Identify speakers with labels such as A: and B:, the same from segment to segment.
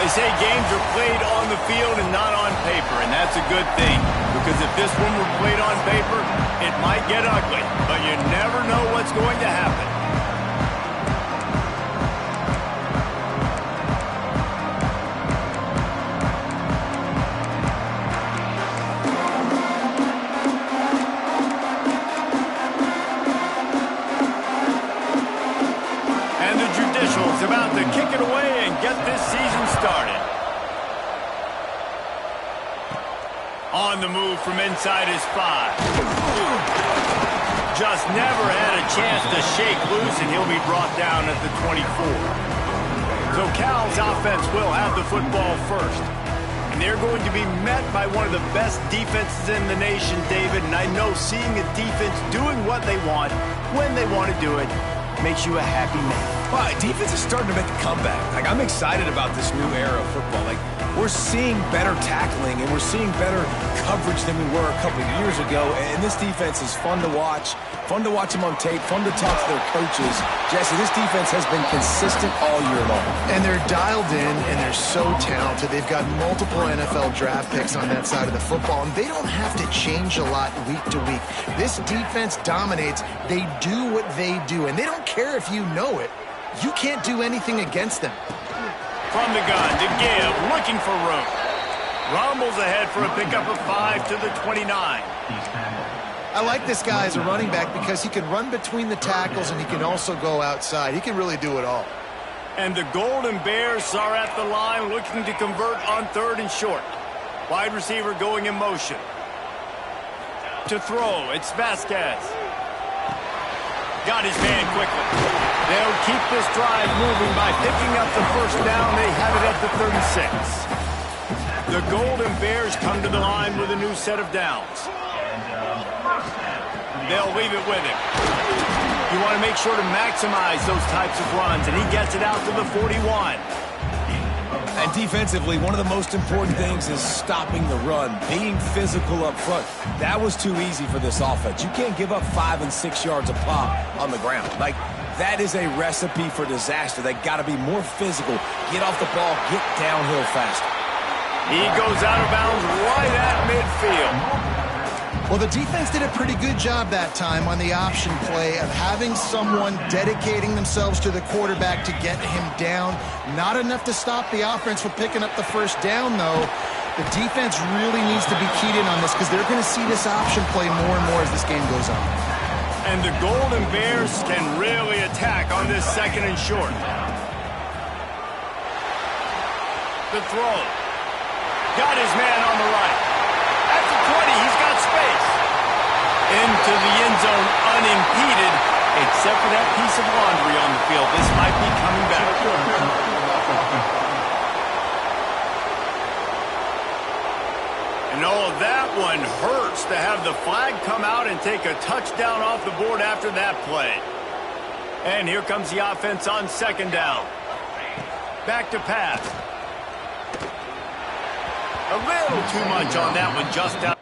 A: They say games are played on the field and not on paper, and that's a good thing. Because if this one were played on paper, it might get ugly. But you never know what's going to happen. Is about to kick it away and get this season started. On the move from inside his 5. Just never had a chance to shake loose, and he'll be brought down at the 24. So Cal's offense will have the football first. And they're going to be met by one of the best defenses in the nation, David. And I know seeing a defense doing what they want, when they want to do it, makes you a happy man.
B: Well, defense is starting to make a comeback. Like, I'm excited about this new era of football. Like, we're seeing better tackling and we're seeing better coverage than we were a couple of years ago. And this defense is fun to watch them on tape, fun to talk to their coaches. Jesse, this defense has been consistent all year long.
C: And they're dialed in and they're so talented. They've got multiple NFL draft picks on that side of the football, and they don't have to change a lot week to week. This defense dominates. They do what they do, and they don't care if you know it. You can't do anything against them.
A: From the gun to give, looking for room. Rumbles ahead for a pickup of 5 to the 29.
C: I like this guy as a running back because he can run between the tackles and he can also go outside. He can really do it all.
A: And the Golden Bears are at the line looking to convert on 3rd and short. Wide receiver going in motion. To throw, it's Vasquez. Got his man quickly. They'll keep this drive moving by picking up the first down. They have it at the 36. The Golden Bears come to the line with a new set of downs. They'll leave it with him. You want to make sure to maximize those types of runs, and he gets it out to the 41.
B: And defensively, one of the most important things is stopping the run, being physical up front. That was too easy for this offense. You can't give up 5 and 6 yards a pop on the ground. Like, that is a recipe for disaster. They got to be more physical, get off the ball, get downhill faster.
A: He goes out of bounds right at midfield.
C: Well, the defense did a pretty good job that time on the option play of having someone dedicating themselves to the quarterback to get him down. Not enough to stop the offense from picking up the first down, though. The defense really needs to be keyed in on this because they're going to see this option play more and more as this game goes on.
A: And the Golden Bears can really attack on this 2nd and short. The throw. Got his man on the right. At the 20, he's got space. Into the end zone unimpeded, except for that piece of laundry on the field. This might be coming back. And that one hurts to have the flag come out and take a touchdown off the board after that play. And here comes the offense on 2nd down. Back to pass. A little too much on that one, just out.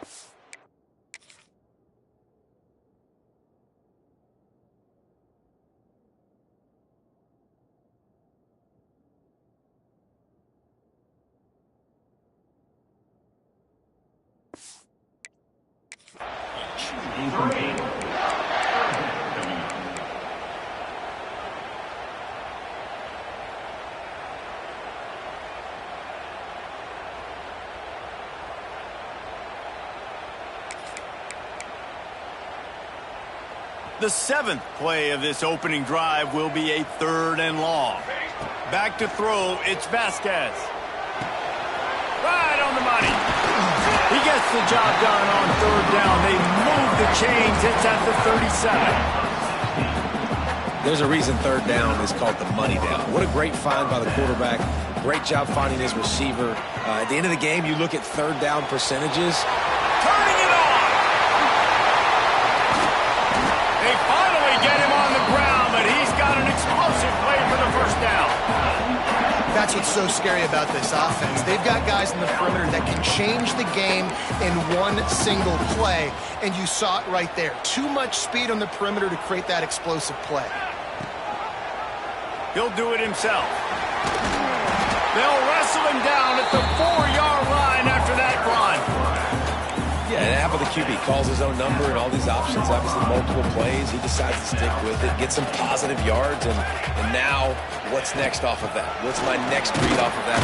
A: The 7th play of this opening drive will be a 3rd and long. Back to throw, it's Vasquez. Right on the money. He gets the job done on 3rd down. They move the chains. It's at the 37.
B: There's a reason 3rd down is called the money down. What a great find by the quarterback. Great job finding his receiver. At the end of the game, you look at 3rd down percentages.
A: Turning it on. They finally get him on the ground, but he's got an explosive play for the first down.
C: That's what's so scary about this offense. They've got guys in the perimeter that can change the game in one single play, and you saw it right there. Too much speed on the perimeter to create that explosive play.
A: He'll do it himself. They'll wrestle him down at the 4-yard line after that run.
B: Yeah, and how about the QB? Calls his own number and all these options, obviously multiple plays. He decides to stick with it, get some positive yards, and now what's next off of that? What's my next read off of that?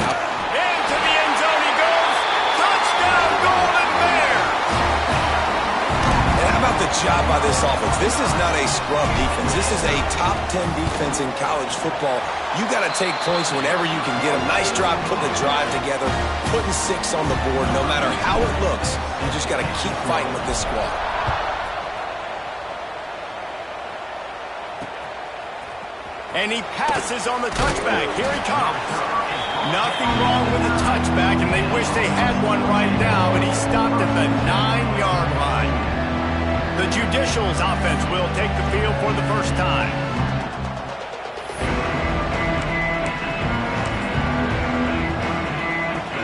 A: Into the end zone he goes. Touchdown, Golden Bears.
B: And how about the job by this offense? This is not a scrub defense. This is a top 10 defense in college football. You got to take points whenever you can get them. Nice job putting the drive together, putting 6 on the board. No matter how it looks, you just got to keep fighting with this squad.
A: And he passes on the touchback. Here he comes. Nothing wrong with the touchback, and they wish they had one right now, and he stopped at the 9-yard line. The Judicials offense will take the field for the first time.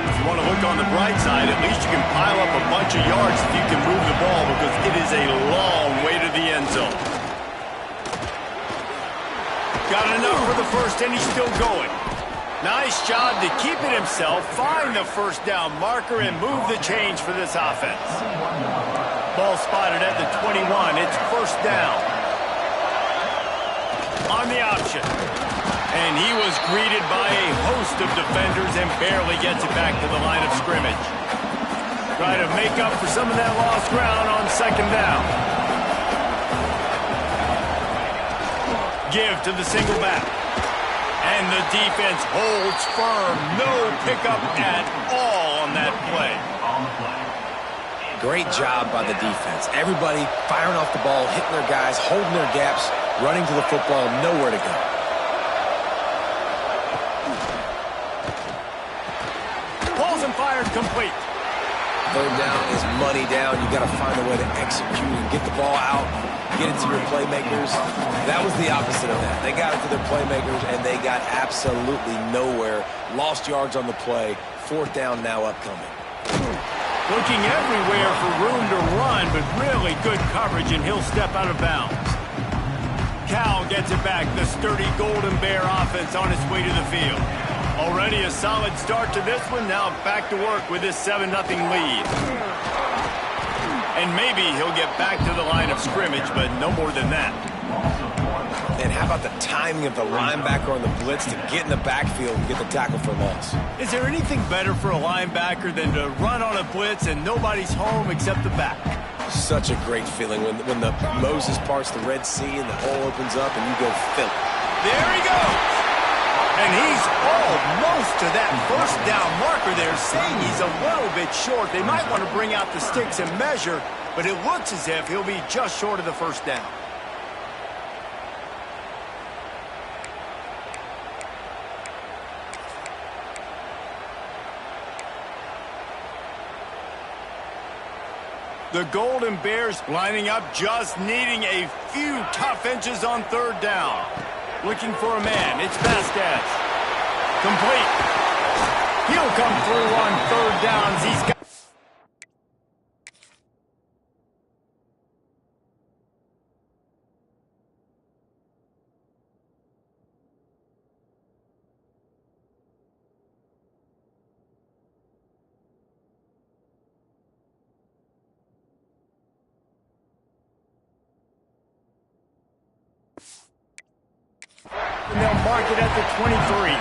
A: If you want to look on the bright side, at least you can pile up a bunch of yards if you can move the ball, because it is a long way to the end zone. Got enough for the first, and he's still going. Nice job to keep it himself, find the first down marker, and move the chains for this offense. Ball spotted at the 21. It's first down. On the option. And he was greeted by a host of defenders and barely gets it back to the line of scrimmage. Try to make up for some of that lost ground on second down. Give to the single back. And the defense holds firm. No pickup at all on that play.
B: Great job by the defense. Everybody firing off the ball, hitting their guys, holding their gaps, running to the football, nowhere to go.
A: Balls and fired complete.
B: Third down is money down. You got to find a way to execute and get the ball out, get it to your playmakers. That was the opposite of that. They got it to their playmakers, and they got absolutely nowhere. Lost yards on the play. Fourth down now upcoming.
A: Looking everywhere for room to run, but really good coverage, and he'll step out of bounds. Cal gets it back. The sturdy Golden Bear offense on its way to the field. Already a solid start to this one. Now back to work with this 7-0 lead. And maybe he'll get back to the line of scrimmage, but no more than that.
B: And how about the timing of the linebacker on the blitz to get in the backfield and get the tackle for loss?
A: Is there anything better for a linebacker than to run on a blitz and nobody's home except the back?
B: Such a great feeling when the Moses parts the Red Sea and the hole opens up and you go fill it.
A: There he goes. And he's almost to that first down marker there, saying he's a little bit short. They might want to bring out the sticks and measure, but it looks as if he'll be just short of the first down. The Golden Bears lining up, just needing a few tough inches on third down. Looking for a man. It's Vasquez. Complete. He'll come through on third downs. He's got... And they'll mark it at the 23.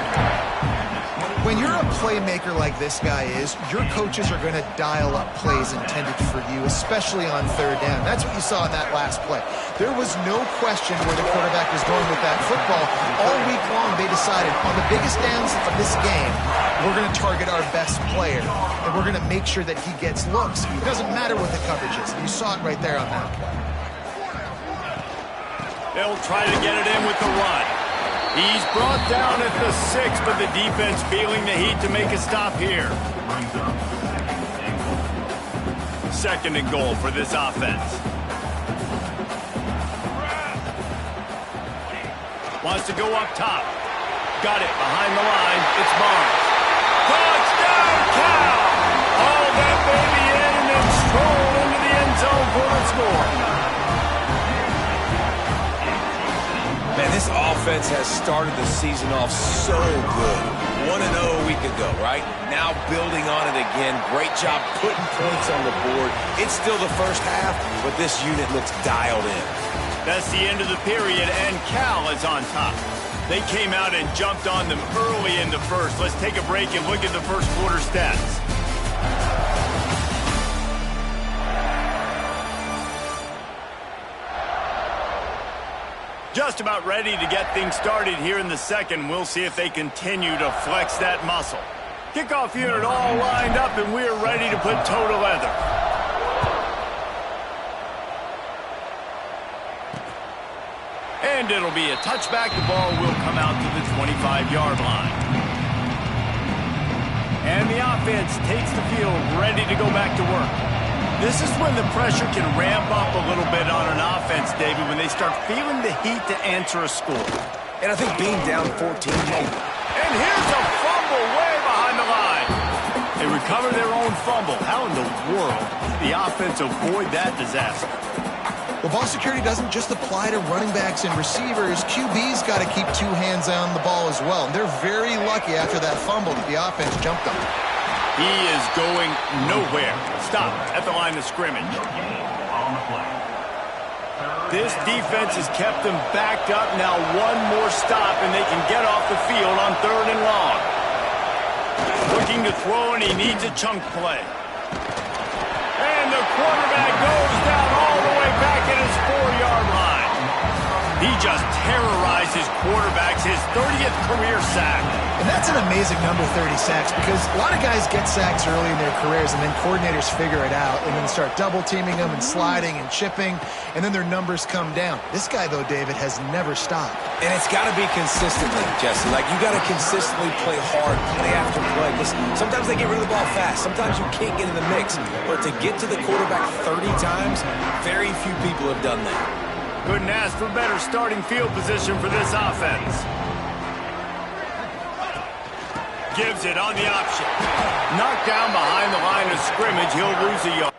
C: When you're a playmaker like this guy is, your coaches are going to dial up plays intended for you, especially on third down. That's what you saw in that last play. There was no question where the quarterback was going with that football. All week long, they decided on the biggest downs of this game, we're going to target our best player, and we're going to make sure that he gets looks. It doesn't matter what the coverage is. You saw it right there on that play.
A: They'll try to get it in with the run. He's brought down at the 6, but the defense feeling the heat to make a stop here. Second and goal for this offense. Wants to go up top. Got it behind the line. It's Barnes. Touchdown, Cal! Haul that baby in and then stroll into the end zone for the score.
B: Man, this offense has started the season off so good. 1-0 a week ago, right? Now building on it again. Great job putting points on the board. It's still the first half, but this unit looks dialed in.
A: That's the end of the period, and Cal is on top. They came out and jumped on them early in the first. Let's take a break and look at the first quarter stats. Just about ready to get things started here in the second. We'll see if they continue to flex that muscle. Kickoff unit all lined up, and we're ready to put toe to leather. And it'll be a touchback. The ball will come out to the 25-yard line. And the offense takes the field, ready to go back to work. This is when the pressure can ramp up a little bit on an offense, David, when they start feeling the heat to answer a score.
B: And I think being down 14.
A: And here's a fumble way behind the line. They recover their own fumble. How in the world did the offense avoid that disaster?
C: Well, ball security doesn't just apply to running backs and receivers. QB's got to keep two hands on the ball as well. And they're very lucky after that fumble that the offense jumped on.
A: He is going nowhere. Stop at the line of scrimmage. This defense has kept them backed up. Now one more stop, and they can get off the field on 3rd and long. Looking to throw, and he needs a chunk play. And the quarterback goes down all the way back at his 4-yard line. He just terrorizes quarterbacks, his 30th career sack.
C: And that's an amazing number, 30 sacks, because a lot of guys get sacks early in their careers, and then coordinators figure it out and then start double-teaming them and sliding and chipping, and then their numbers come down. This guy, though, David, has never stopped.
B: And it's got to be consistently, Jesse. Like, you got to consistently play hard, play after play. Because sometimes they get rid of the ball fast. Sometimes you can't get in the mix. But to get to the quarterback 30 times, very few people have done that.
A: Couldn't ask for better starting field position for this offense. Gives it on the option. Knocked down behind the line of scrimmage. He'll lose a yard.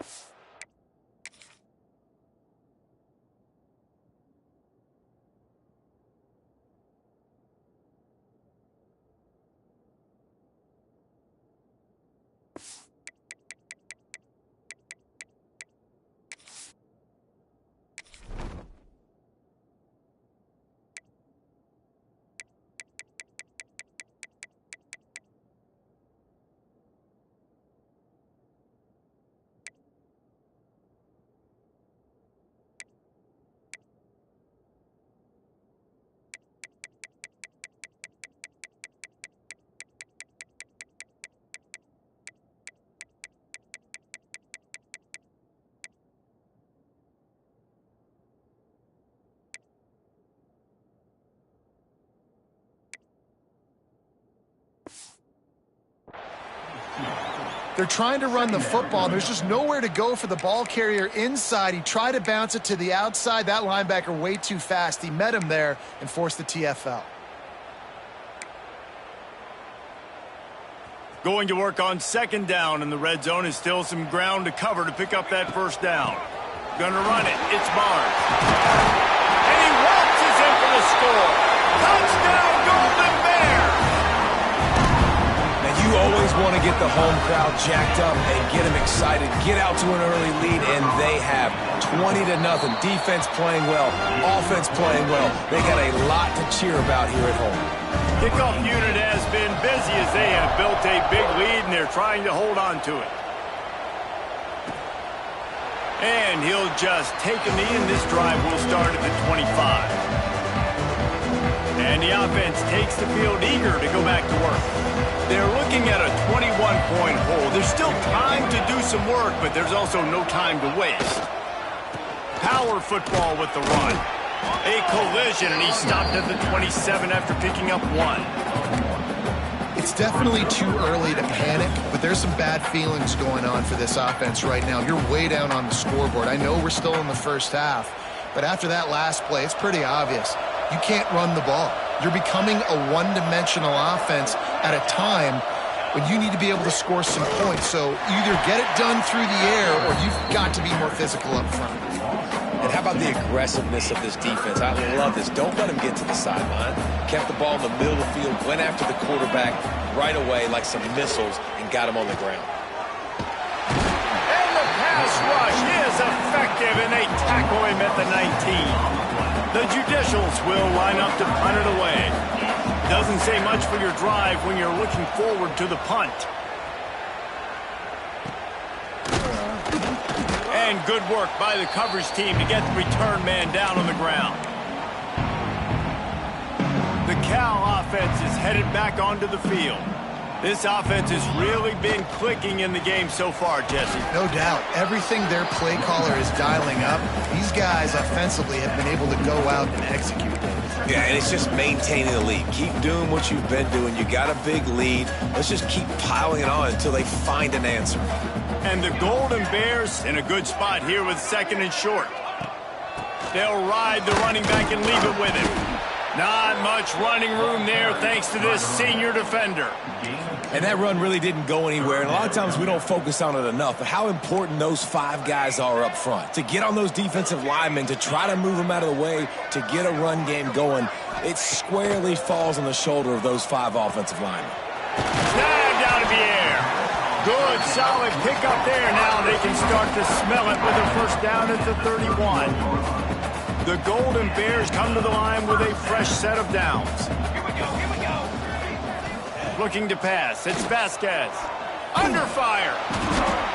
C: They're trying to run the football. There's just nowhere to go for the ball carrier inside. He tried to bounce it to the outside. That linebacker way too fast. He met him there and forced the TFL.
A: Going to work on 2nd down, and the red zone is still some ground to cover to pick up that 1st down. Gonna run it. It's Barnes. And he waltzes in for the score. Touchdown, Golden Bears!
B: You always want to get the home crowd jacked up and get them excited, get out to an early lead, and they have 20-0. Defense playing well, offense playing well. They got a lot to cheer about here at home.
A: Kickoff unit has been busy as they have built a big lead, and they're trying to hold on to it. And he'll just take a knee, and this drive will start at the 25. And the offense takes the field eager to go back to work. They're looking at a 21-point hole. There's still time to do some work, but there's also no time to waste. Power football with the run. A collision, and he stopped at the 27 after picking up 1.
C: It's definitely too early to panic, but there's some bad feelings going on for this offense right now. You're way down on the scoreboard. I know we're still in the first half, but after that last play, it's pretty obvious. You can't run the ball. You're becoming a one-dimensional offense at a time when you need to be able to score some points. So either get it done through the air or you've got to be more physical up front.
B: And how about the aggressiveness of this defense? I love this. Don't let him get to the sideline. Kept the ball in the middle of the field, went after the quarterback right away like some missiles, and got him on the ground.
A: And the pass rush is effective, and they tackle him at the 19. The Judicials will line up to punt it away. Doesn't say much for your drive when you're looking forward to the punt. And good work by the coverage team to get the return man down on the ground. The Cal offense is headed back onto the field. This offense has really been clicking in the game so far, Jesse.
C: No doubt. Everything their play caller is dialing up, these guys offensively have been able to go out and execute.
B: Yeah, and it's just maintaining the lead. Keep doing what you've been doing. You got a big lead. Let's just keep piling it on until they find an answer.
A: And the Golden Bears in a good spot here with 2nd and short. They'll ride the running back and leave it with him. Not much running room there thanks to this senior defender.
B: And that run really didn't go anywhere. And a lot of times we don't focus on it enough. But how important those 5 guys are up front. To get on those defensive linemen, to try to move them out of the way, to get a run game going, it squarely falls on the shoulder of those 5 offensive linemen.
A: Snagged out of the air. Good, solid pickup there. Now they can start to smell it with a first down at the 31. The Golden Bears come to the line with a fresh set of downs. Looking to pass. It's Vasquez. Under fire.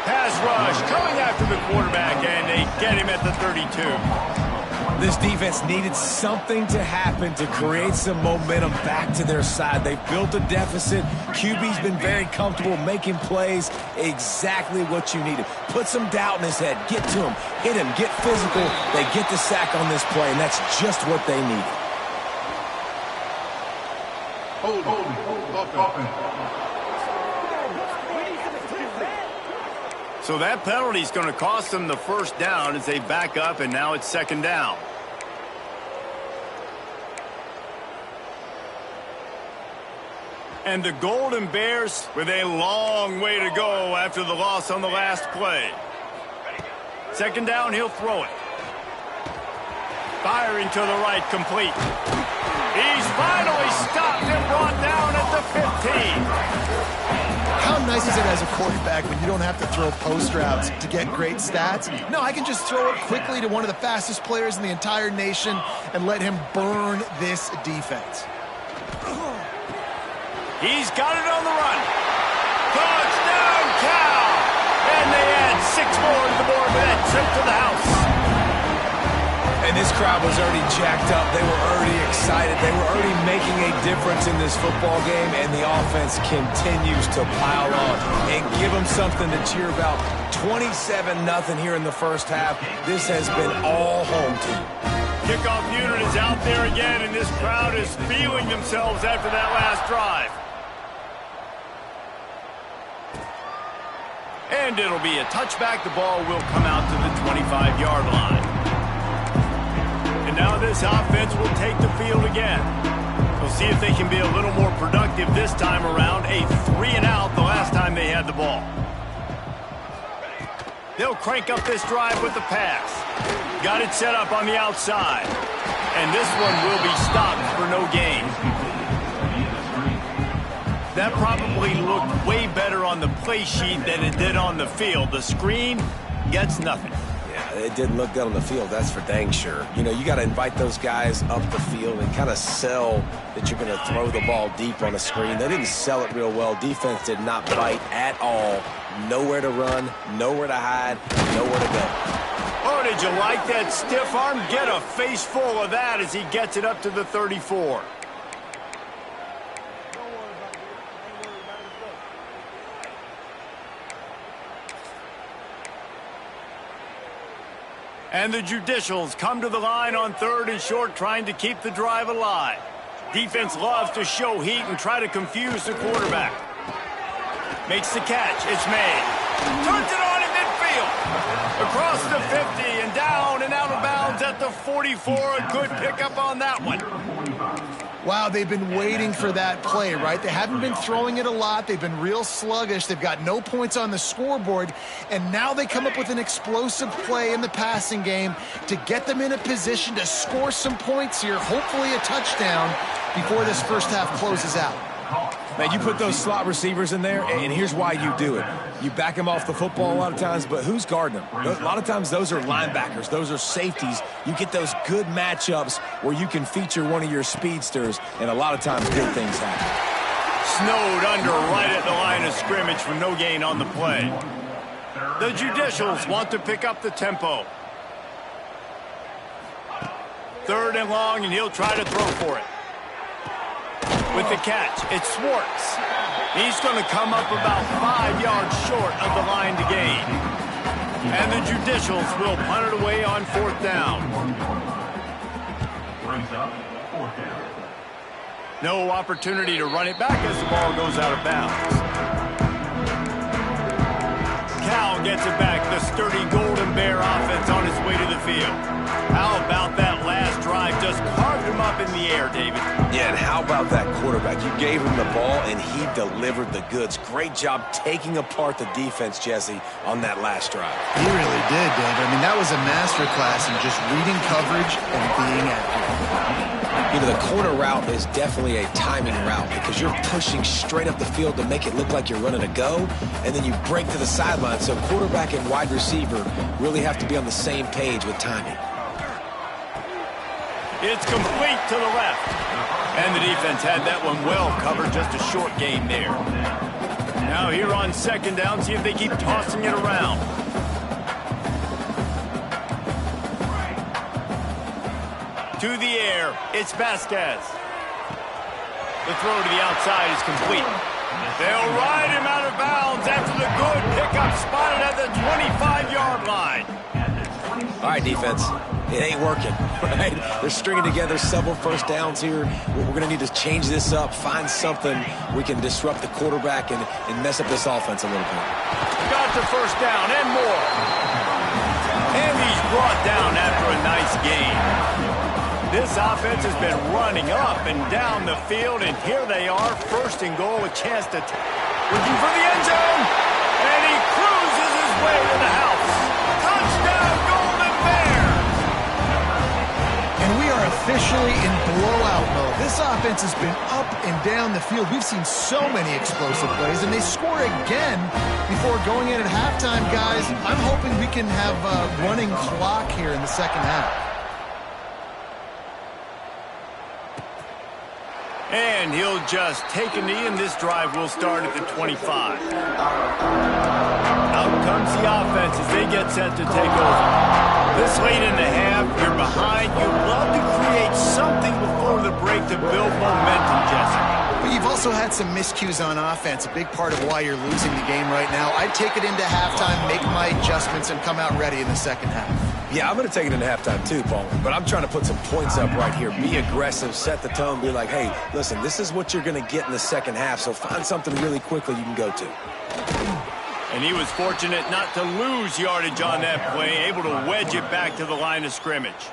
A: Pass rush coming after the quarterback, and they get him at the 32.
B: This defense needed something to happen to create some momentum back to their side. They built a deficit. QB's been very comfortable making plays. Exactly what you needed. Put some doubt in his head. Get to him. Hit him. Get physical. They get the sack on this play, and that's just what they needed.
D: Hold.
A: So that penalty is going to cost them the first down as they back up, and now it's 2nd down. And the Golden Bears with a long way to go after the loss on the last play. 2nd down, he'll throw it. Firing to the right, complete. He's finally stopped and brought down at the 15.
C: How nice is it as a quarterback when you don't have to throw post routes to get great stats? No, I can just throw it quickly to one of the fastest players in the entire nation and let him burn this defense.
A: He's got it on the run. Touchdown, Cal! And they add 6 more to the board with that trip to the house.
B: And this crowd was already jacked up. They were already excited. They were already making a difference in this football game, and the offense continues to pile on and give them something to cheer about. 27-0 here in the first half. This has been all home team.
A: Kickoff unit is out there again, and this crowd is feeling themselves after that last drive. And it'll be a touchback. The ball will come out to the 25-yard line. And now this offense will take the field again. We'll see if they can be a little more productive this time around. A 3-and-out the last time they had the ball. They'll crank up this drive with the pass. Got it set up on the outside. And this one will be stopped for no gain. That probably looked way better on the play sheet than it did on the field. The screen gets nothing.
B: Yeah, it didn't look good on the field, that's for dang sure. You know, you got to invite those guys up the field and kind of sell that you're going to throw the ball deep on a screen. They didn't sell it real well. Defense did not bite at all. Nowhere to run, nowhere to hide, nowhere to go.
A: Oh, did you like that stiff arm? Get a face full of that as he gets it up to the 34. And the Judicials come to the line on 3rd and short, trying to keep the drive alive. Defense loves to show heat and try to confuse the quarterback. Makes the catch. It's made. Turns it on in midfield. Across the 50 and down and out of bounds at the 44. A good pickup on that one.
C: Wow, they've been waiting for that play, right? They haven't been throwing it a lot. They've been real sluggish. They've got no points on the scoreboard. And now they come up with an explosive play in the passing game to get them in a position to score some points here, hopefully a touchdown, before this first half closes out.
B: Man, you put those slot receivers in there, and here's why you do it. You back them off the football a lot of times, but who's guarding them? A lot of times those are linebackers. Those are safeties. You get those good matchups where you can feature one of your speedsters, and a lot of times good things happen.
A: Snowed under right at the line of scrimmage for no gain on the play. The Judicials want to pick up the tempo. 3rd and long, and he'll try to throw for it. With the catch, it's Schwartz. He's going to come up about 5 yards short of the line to gain. And the Judicials will punt it away on 4th down. No opportunity to run it back as the ball goes out of bounds. Cal gets it back. The sturdy Golden Bear offense on its way to the field. How about that last drive? Just carved him up in the air, David.
B: Yeah, and how about that quarterback? You gave him the ball, and he delivered the goods. Great job taking apart the defense, Jesse, on that last drive.
C: He really did, David. I mean, that was a masterclass in just reading coverage and being accurate.
B: You know, the corner route is definitely a timing route because you're pushing straight up the field to make it look like you're running a go, and then you break to the sideline. So quarterback and wide receiver really have to be on the same page with timing.
A: It's complete to the left. And the defense had that one well covered, just a short gain there. Now here on 2nd down, see if they keep tossing it around. To the air, it's Vasquez. The throw to the outside is complete. They'll ride him out of bounds after the good pickup spotted at the 25-yard line.
B: All right, defense. It ain't working, right? They're stringing together several first downs here. We're going to need to change this up, find something we can disrupt the quarterback and mess up this offense a little bit.
A: Got the first down and more. And he's brought down after a nice gain. This offense has been running up and down the field, and here they are, 1st and goal, a chance to looking for the end zone, and he cruises his way to the house. Touchdown, Golden Bear!
C: And we are officially in blowout mode. This offense has been up and down the field. We've seen so many explosive plays, and they score again before going in at halftime, guys. I'm hoping we can have a running clock here in the 2nd half.
A: And he'll just take a knee, and this drive will start at the 25. Out comes the offense as they get set to take over. This late in the half, you're behind. You love to create something before the break to build momentum, Jesse.
C: But you've also had some miscues on offense, a big part of why you're losing the game right now. I'd take it into halftime, make my adjustments, and come out ready in the 2nd half.
B: Yeah, I'm going to take it into halftime too, Paul. But I'm trying to put some points up right here. Be aggressive, set the tone, be like, hey, listen, this is what you're going to get in the 2nd half, so find something really quickly you can go to.
A: And he was fortunate not to lose yardage on that play, able to wedge it back to the line of scrimmage.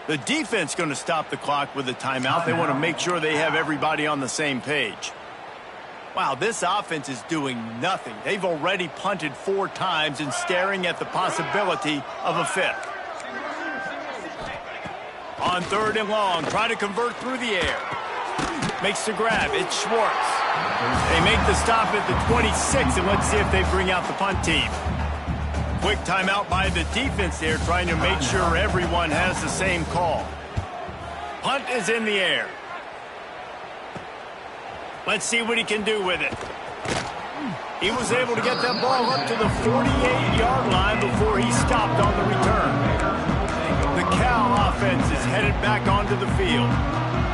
A: The defense going to stop the clock with a timeout. They want to make sure they have everybody on the same page. Wow, this offense is doing nothing. They've already punted 4 times and staring at the possibility of a 5th. On 3rd and long, trying to convert through the air. Makes the grab. It's Schwartz. They make the stop at the 26, and let's see if they bring out the punt team. Quick timeout by the defense there, trying to make sure everyone has the same call. Punt is in the air. Let's see what he can do with it. He was able to get that ball up to the 48-yard line before he stopped on the return. The Cal offense is headed back onto the field.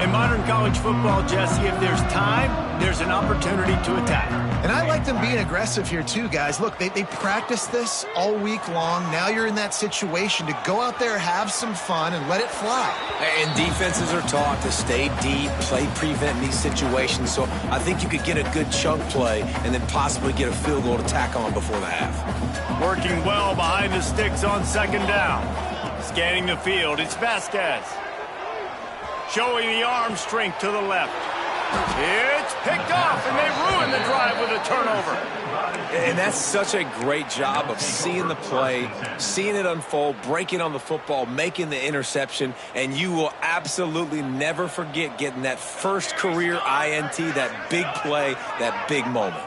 A: In modern college football, Jesse, if there's time, there's an opportunity to attack.
C: And I like them being aggressive here too, guys. Look, they practice this all week long. Now you're in that situation to go out there, have some fun, and let it fly.
B: And defenses are taught to stay deep, play prevent in these situations. So I think you could get a good chunk play and then possibly get a field goal to tack on before the half.
A: Working well behind the sticks on 2nd down. Scanning the field, it's Vasquez. Showing the arm strength to the left. It's picked off, and they ruin the drive with a turnover.
B: And that's such a great job of seeing the play, seeing it unfold, breaking on the football, making the interception, and you will absolutely never forget getting that first career INT, that big play, that big moment.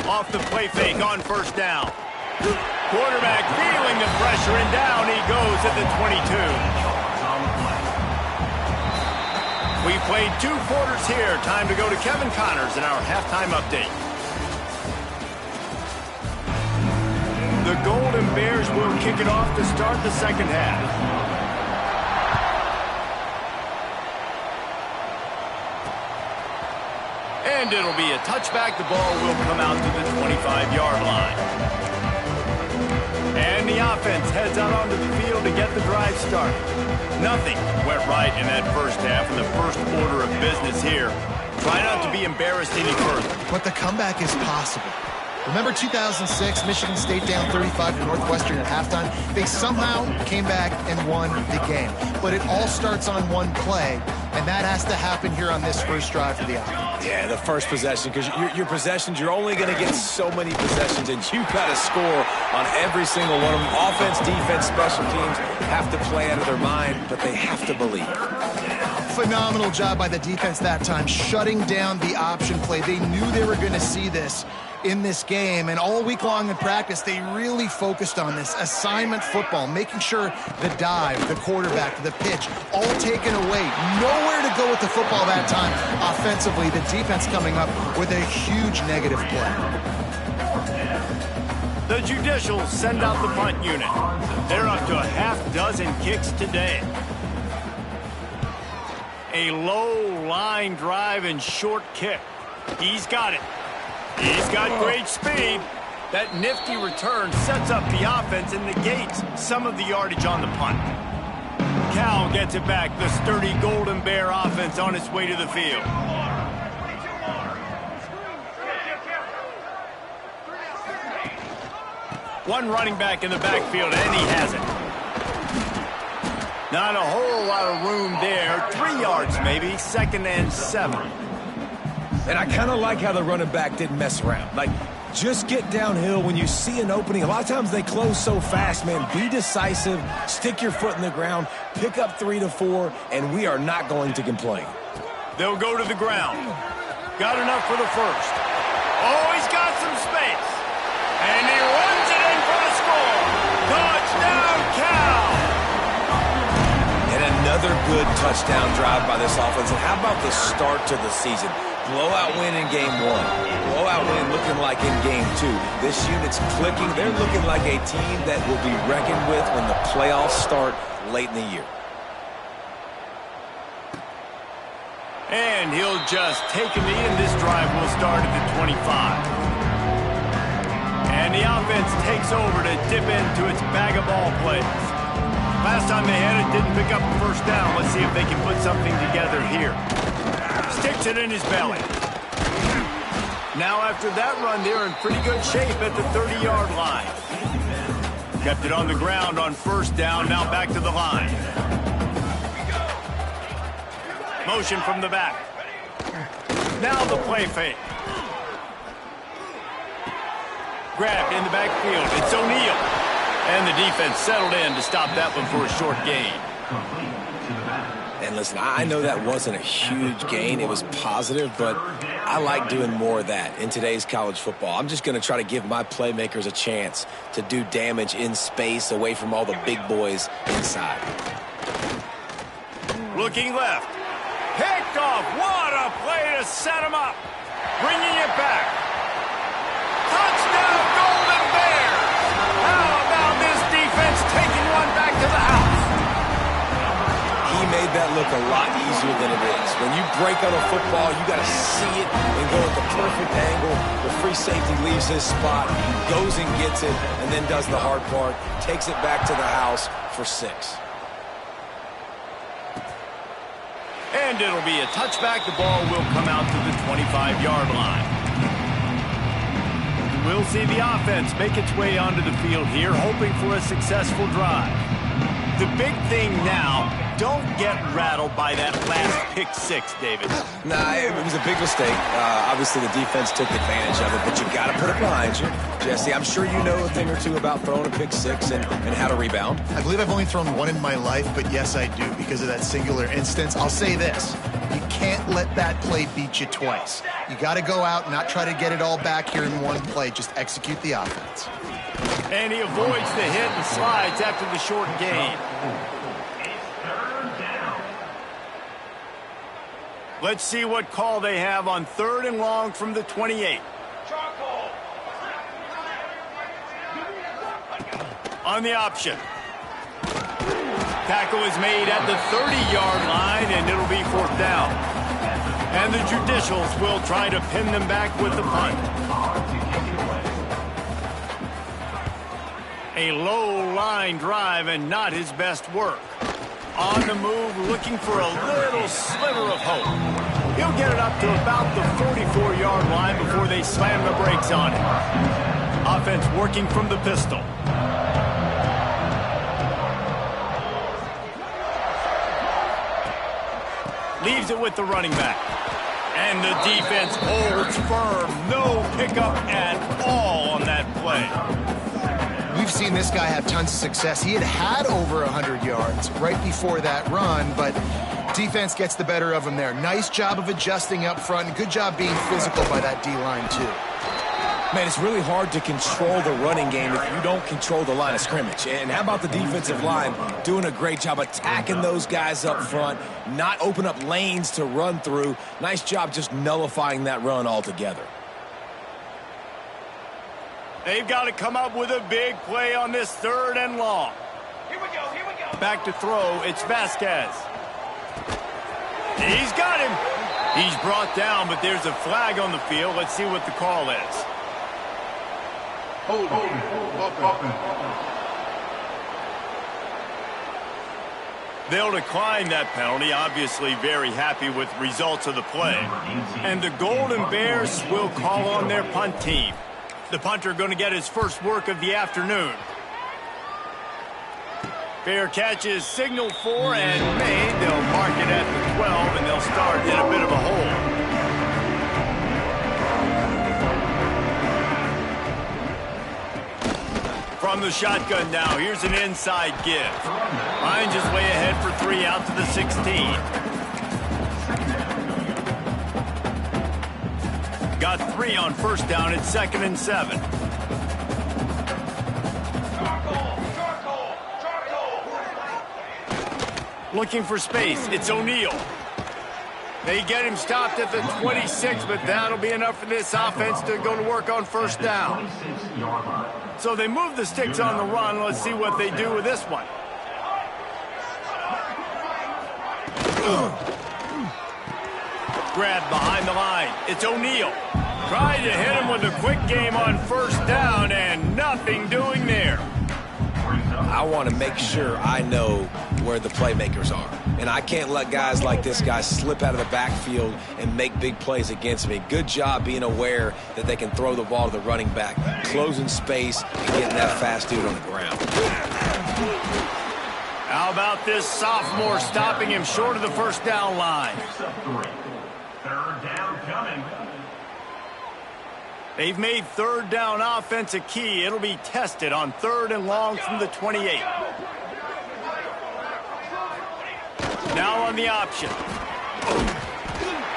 A: Off the play fake on first down. Quarterback feeling the pressure, and down he goes at the 22. We played 2 quarters here. Time to go to Kevin Connors in our halftime update. The Golden Bears will kick it off to start the second half. And it'll be a touchback. The ball will come out to the 25-yard line. And the offense heads out onto the field to get the drive started. Nothing went right in that first half, and the first order of business here. Try not to be embarrassed any further.
C: But the comeback is possible. Remember 2006, Michigan State down 35 to Northwestern at halftime? They somehow came back and won the game. But it all starts on one play, and that has to happen here on this first drive for the offense.
B: Yeah, the first possession, because your possessions, you're only going to get so many possessions, and you've got to score on every single one of them. Offense, defense, special teams have to play out of their mind, but they have to believe.
C: Phenomenal job by the defense that time, shutting down the option play. They knew they were going to see this in this game, and all week long in practice, they really focused on this assignment football, making sure the dive, the quarterback, the pitch, all taken away. Nowhere to go with the football that time offensively. The defense coming up with a huge negative play.
A: The Judicials send out the punt unit. They're up to a half-dozen kicks today. A low line drive and short kick. He's got it. He's got great speed. That nifty return sets up the offense and negates some of the yardage on the punt. Cal gets it back. The sturdy Golden Bear offense on its way to the field. One running back in the backfield, and he has it. Not a whole lot of room there. 3 yards maybe, 2nd and 7.
B: And I kind of like how the running back didn't mess around. Like, just get downhill when you see an opening. A lot of times they close so fast, man. Be decisive, stick your foot in the ground, pick up 3 to 4, and we are not going to complain.
A: They'll go to the ground. Got enough for the first. Oh, he's got some space. And he runs it in for the score. Touchdown, Cal!
B: And another good touchdown drive by this offense. And how about the start to the season? Blowout win in game 1. Blowout win looking like in game 2. This unit's clicking. They're looking like a team that will be reckoned with when the playoffs start late in the year.
A: And he'll just take a knee, and this drive will start at the 25. And the offense takes over to dip into its bag of ball plays. Last time they had it, didn't pick up the first down. Let's see if they can put something together here. Sticks it in his belly. Now after that run, they're in pretty good shape at the 30-yard line. Kept it on the ground on first down, now back to the line. Motion from the back. Now the play fake. Grabbed in the backfield. It's O'Neal. And the defense settled in to stop that one for a short gain.
B: And listen, I know that wasn't a huge gain. It was positive, but I like doing more of that in today's college football. I'm just going to try to give my playmakers a chance to do damage in space away from all the big boys inside.
A: Looking left. Picked off. What a play to set him up. Bringing it back. Touchdown, Golden Bears! How about this defense taking one back to the house?
B: He made that look a lot easier than it is. When you break on a football, you got to see it and go at the perfect angle. The free safety leaves his spot, goes and gets it, and then does the hard part, takes it back to the house for 6.
A: And it'll be a touchback. The ball will come out to the 25-yard line. We'll see the offense make its way onto the field here, hoping for a successful drive. The big thing now don't get rattled by that last pick six, David.
B: Nah, it was a big mistake. Obviously, the defense took advantage of it, but you got to put it behind you. Jesse, I'm sure you know a thing or two about throwing a pick six and how to rebound.
C: I believe I've only thrown one in my life, but yes, I do because of that singular instance. I'll say this. You can't let that play beat you twice. You got to go out and not try to get it all back here in one play. Just execute the offense.
A: And he avoids the hit and slides after the short gain. Let's see what call they have on 3rd and long from the 28. On the option. Tackle is made at the 30-yard line, and it'll be 4th down. And the Judicials will try to pin them back with the punt. A low line drive and not his best work. On the move, looking for a little sliver of hope. He'll get it up to about the 44-yard line before they slam the brakes on it. Offense working from the pistol. Leaves it with the running back. And the defense holds firm. No pickup at all on that play.
C: We've seen this guy have tons of success. He had over 100 yards right before that run, but defense gets the better of him there. Nice job of adjusting up front. Good job being physical by that D-line, too.
B: Man, it's really hard to control the running game if you don't control the line of scrimmage. And how about the defensive line doing a great job attacking those guys up front, not open up lanes to run through. Nice job just nullifying that run altogether.
A: They've got to come up with a big play on this 3rd and long. Here we go. Back to throw, it's Vasquez. He's got him. He's brought down, but there's a flag on the field. Let's see what the call is.
D: Hold.
A: They'll decline that penalty, obviously very happy with results of the play. And the Golden Bears will call on their punt team. The punter going to get his first work of the afternoon. Fair catch is signaled for and made. They'll mark it at the 12, and they'll start in a bit of a hole. From the shotgun now, here's an inside give. Finds his way ahead for 3 out to the 16. Got 3 on 1st down at 2nd and 7. Looking for space, it's O'Neal. They get him stopped at the 26, but that'll be enough for this offense to go to work on 1st down. So they move the sticks on the run. Let's see what they do with this one. Grab behind the line. It's O'Neal. Trying to hit him with a quick game on 1st down, and nothing doing there.
B: I want to make sure I know where the playmakers are. And I can't let guys like this guy slip out of the backfield and make big plays against me. Good job being aware that they can throw the ball to the running back, closing space, and getting that fast dude on the ground.
A: How about this sophomore stopping him short of the 1st down line?
D: 3rd down coming.
A: They've made 3rd down offense a key. It'll be tested on 3rd and long from the 28. Now on the option.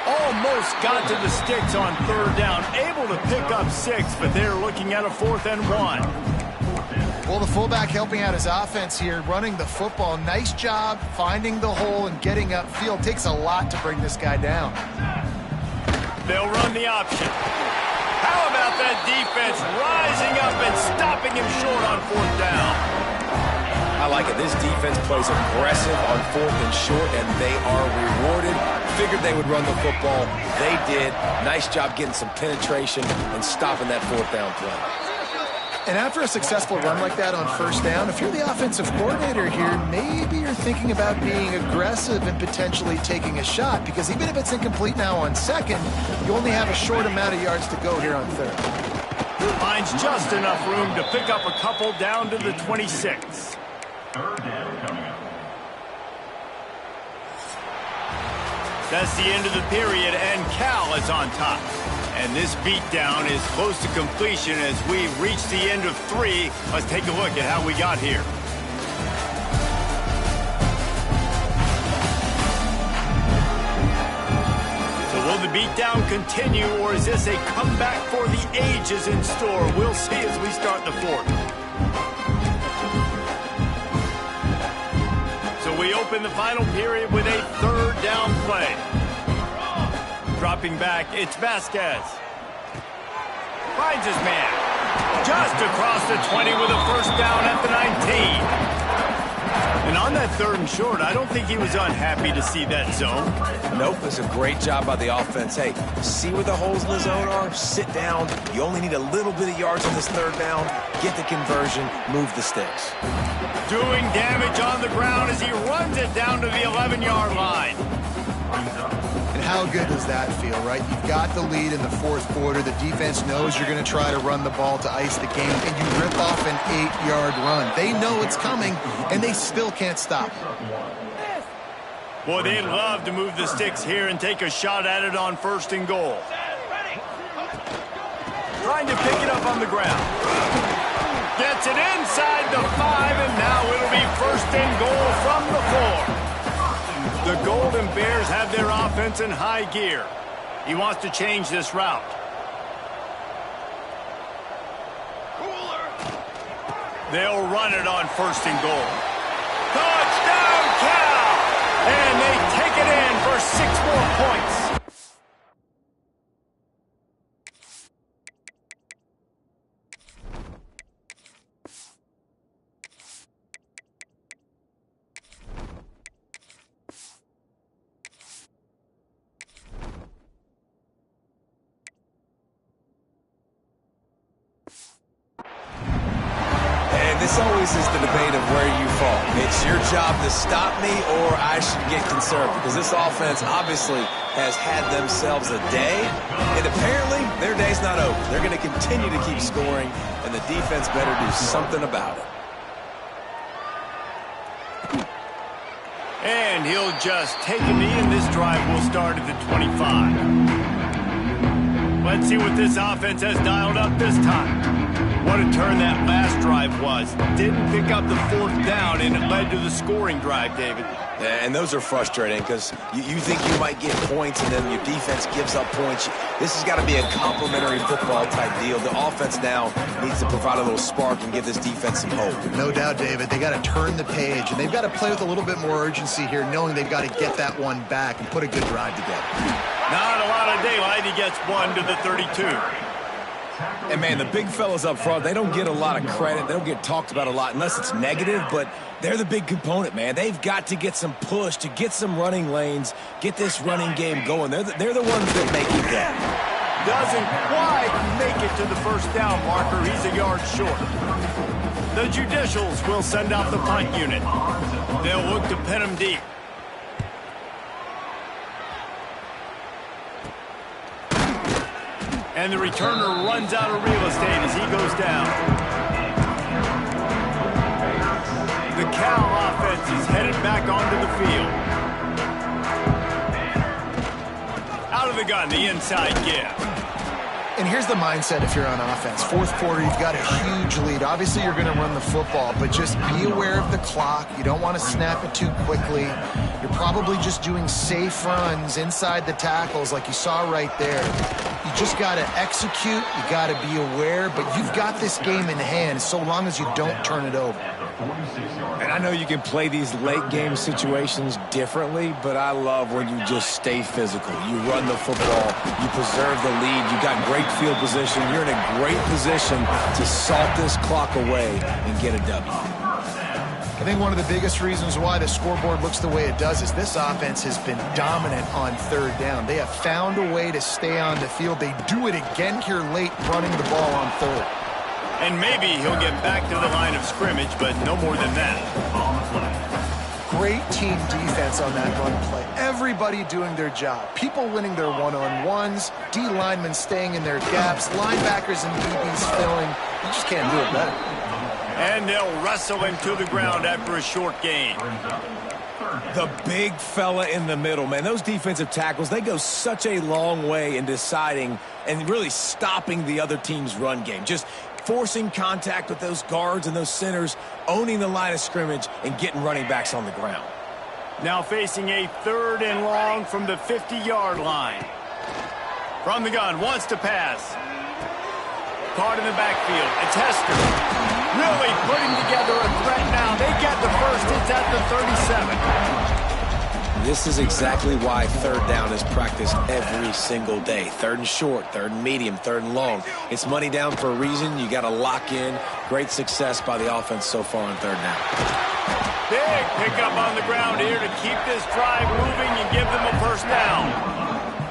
A: Almost got to the sticks on 3rd down. Able to pick up 6, but they're looking at a 4th and 1.
C: Well, the fullback helping out his offense here, running the football. Nice job finding the hole and getting upfield. Takes a lot to bring this guy down.
A: They'll run the option. How about that defense rising up and stopping him short on 4th down?
B: I like it. This defense plays aggressive on 4th and short, and they are rewarded. Figured they would run the football. They did. Nice job getting some penetration and stopping that 4th down play.
C: And after a successful run like that on 1st down, if you're the offensive coordinator here, maybe you're thinking about being aggressive and potentially taking a shot, because even if it's incomplete now on 2nd, you only have a short amount of yards to go here on 3rd.
A: Finds just enough room to pick up a couple down to the 26.
D: 3rd down coming up.
A: That's the end of the period, and Cal is on top. And this beatdown is close to completion as we reach the end of 3. Let's take a look at how we got here. So will the beatdown continue, or is this a comeback for the ages in store? We'll see as we start the 4th. We open the final period with a 3rd down play. Dropping back, it's Vasquez. Finds his man. Just across the 20 with a 1st down at the 19. And on that 3rd and short, I don't think he was unhappy to see that zone.
B: Nope, it's a great job by the offense. Hey, see where the holes in the zone are? Sit down. You only need a little bit of yards on this 3rd down. Get the conversion, move the sticks.
A: Doing damage on the ground as he runs it down to the 11-yard line.
C: And how good does that feel, right? You've got the lead in the 4th quarter. The defense knows you're going to try to run the ball to ice the game, and you rip off an 8-yard run. They know it's coming, and they still can't stop.
A: Boy, they love to move the sticks here and take a shot at it on 1st and goal. Trying to pick it up on the ground. Gets it inside the 5, and now it'll be 1st and goal from the 4. The Golden Bears have their offense in high gear. He wants to change this route. They'll run it on 1st and goal. Touchdown, Cal! And they take it in for 6 more points.
B: This always is the debate of where you fall. It's your job to stop me, or I should get conservative, because this offense obviously has had themselves a day, and apparently their day's not over. They're going to continue to keep scoring, and the defense better do something about it.
A: And he'll just take a knee, and this drive will start at the 25. Let's see what this offense has dialed up this time. What a turn that last drive was. Didn't pick up the 4th down, and it led to the scoring drive, David.
B: Yeah, and those are frustrating because you think you might get points, and then your defense gives up points. This has got to be a complimentary football type deal. The offense now needs to provide a little spark and give this defense some hope.
C: No doubt, David. They got to turn the page, and they've got to play with a little bit more urgency here, knowing they've got to get that one back and put a good drive together.
A: Not a lot of daylight. He gets 1 to the 32.
B: And, man, the big fellas up front, they don't get a lot of credit. They don't get talked about a lot unless it's negative, but they're the big component, man. They've got to get some push, to get some running lanes, get this running game going. They're the ones that make it go.
A: Doesn't quite make it to the 1st down marker. He's a yard short. The Judicials will send out the punt unit. They'll look to pin him deep. And the returner runs out of real estate as he goes down. The Cal offense is headed back onto the field. Out of the gun, the inside give.
C: And here's the mindset if you're on offense. 4th quarter, you've got a huge lead. Obviously, you're going to run the football, but just be aware of the clock. You don't want to snap it too quickly. You're probably just doing safe runs inside the tackles like you saw right there. You just got to execute. You got to be aware, but you've got this game in hand so long as you don't turn it over.
B: And I know you can play these late game situations differently, but I love when you just stay physical. You run the football, you preserve the lead, you got great field position, you're in a great position to salt this clock away and get a W.
C: I think one of the biggest reasons why the scoreboard looks the way it does is this offense has been dominant on 3rd down. They have found a way to stay on the field. They do it again here late, running the ball on 3rd.
A: And maybe he'll get back to the line of scrimmage, but no more than that.
C: Great team defense on that run play. Everybody doing their job. People winning their one-on-ones, D linemen staying in their gaps, linebackers and DBs filling. You just can't do it better.
A: And they'll wrestle him to the ground after a short gain.
B: The big fella in the middle, man. Those defensive tackles, they go such a long way in deciding and really stopping the other team's run game. Just forcing contact with those guards and those centers, owning the line of scrimmage, and getting running backs on the ground.
A: Now facing a 3rd and long from the 50-yard line. From the gun, wants to pass. Caught in the backfield. It's Hester. Really putting together a threat now. They get the first. It's at the 37.
B: This is exactly why 3rd down is practiced every single day. 3rd and short, 3rd and medium, 3rd and long. It's money down for a reason. You got to lock in. Great success by the offense so far on 3rd down.
A: Big pickup on the ground here to keep this drive moving and give them a first down.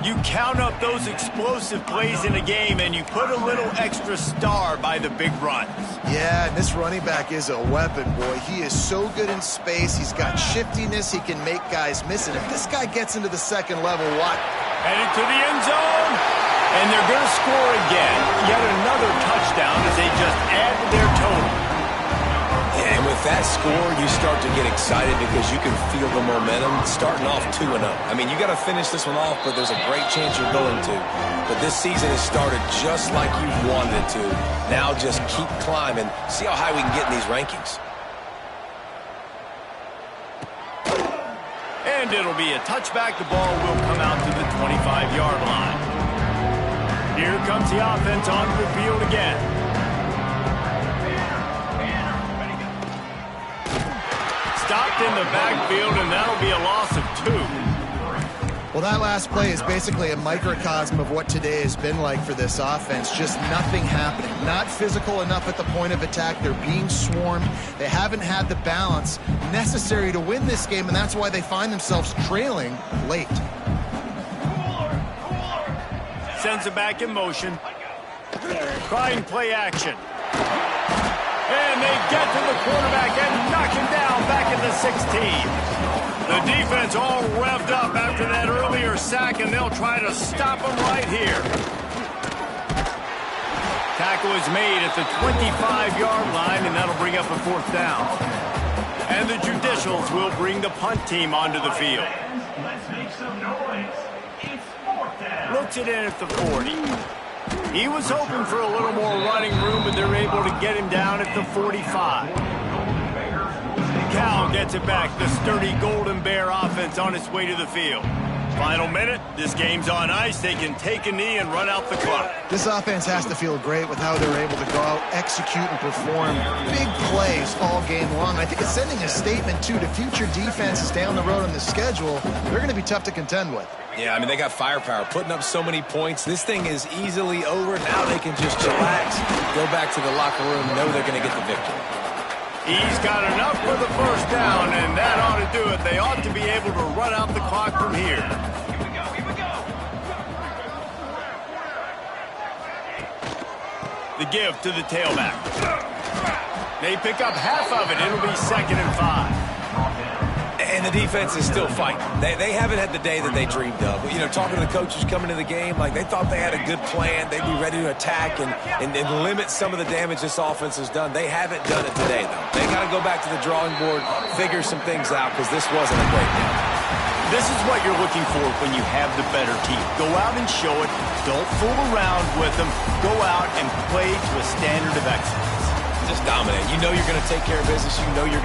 A: You count up those explosive plays in a game, and you put a little extra star by the big runs.
C: Yeah, and this running back is a weapon, boy. He is so good in space. He's got shiftiness. He can make guys miss it. If this guy gets into the second level, what?
A: Headed to the end zone, and they're going to score again. Yet another touchdown as they just add to their total.
B: And with that score, you start to get excited because you can feel the momentum starting off 2-0. I mean, you got to finish this one off, but there's a great chance you're going to. But this season has started just like you wanted it to. Now just keep climbing. See how high we can get in these rankings.
A: And it'll be a touchback. The ball will come out to the 25-yard line. Here comes the offense onto the field again. Stopped in the backfield, and that'll be a loss of 2.
C: Well, that last play is basically a microcosm of what today has been like for this offense. Just nothing happening. Not physical enough at the point of attack. They're being swarmed. They haven't had the balance necessary to win this game, and that's why they find themselves trailing late.
A: Sends it back in motion. Trying play action. And they get to the quarterback and knock him down back at the 16. The defense all revved up after that earlier sack, and they'll try to stop him right here. Tackle is made at the 25-yard line, and that'll bring up a 4th down. And the Judicials will bring the punt team onto the field.
D: Let's make some noise. It's 4th down.
A: Looks it in at the 40. He was hoping for a little more running room, but they're able to get him down at the 45. Cal gets it back. The sturdy Golden Bear offense on its way to the field. Final minute. This game's on ice. They can take a knee and run out the clock.
C: This offense has to feel great with how they're able to go out, execute, and perform big plays all game long. I think it's sending a statement, too, to future defenses down the road on the schedule. They're going to be tough to contend with.
B: Yeah, I mean, they got firepower, putting up so many points. This thing is easily over. Now they can just chillax, go back to the locker room, know they're going to get the victory.
A: He's got enough for the first down, and that ought to do it. They ought to be able to run out the clock from here. The give to the tailback. They pick up half of it. It'll be 2nd and 5.
B: And the defense is still fighting. They haven't had the day that they dreamed of. You know, talking to the coaches coming to the game, like they thought they had a good plan. They'd be ready to attack and limit some of the damage this offense has done. They haven't done it today, though. They got to go back to the drawing board, figure some things out, because this wasn't a great game.
A: This is what you're looking for when you have the better team. Go out and show it. Don't fool around with them. Go out and play to a standard of excellence.
B: Just dominate. You know you're going to take care of business. You know you're